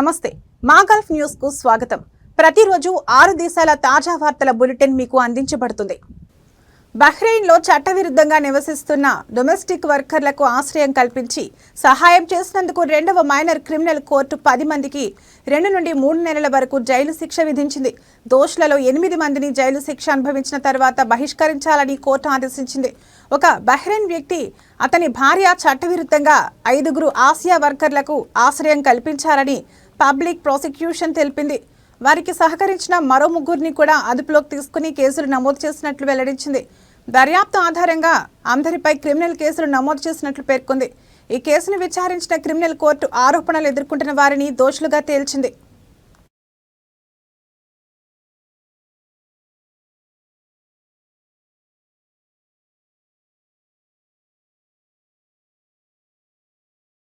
నమస్తే మా Gulf news కు స్వాగతం. ప్రతిరోజు 6 దేశాల తాజా వార్తల బులెటిన్ మీకు అందించబడుతుంది. బహ్రెయిన్ లో చట్టవిరుద్ధంగా నివసిస్తున్న డొమెస్టిక్ వర్కర్లకు ఆశ్రయం కల్పించి సహాయం చేసినందుకు రెండవ మైనర్ క్రిమినల్ కోర్టు 10 మందికి 2 నుండి 3 నెలల వరకు జైలు శిక్ష విధించింది. దోషులలో 8 మందిని జైలు శిక్ష అనుభవించిన తర్వాత బహిష్కరించాలని కోర్టు ఆదేశించింది. ఒక బహ్రెయిన్ వ్యక్తి అతని భార్య చట్టవిరుద్ధంగా 5 ఆసియా వర్కర్లకు ఆశ్రయం కల్పించారని పబ్లిక్ ప్రాసిక్యూషన్ తెలిపింది. వారికి సహకరించిన మరో 3 కూడా అదుపులోకి తీసుకుని కేసులు నమోదు చేసినట్లు వెల్లడించింది. దర్యాప్తు ఆధారంగా అందరిపై క్రిమినల్ కేసులు నమోదు చేసినట్లు పేర్కొంది. ఈ కేసును విచారించిన క్రిమినల్ కోర్టు ఆరోపణలు ఎదుర్కొంటున్న వారిని దోషులుగా తేల్చింది.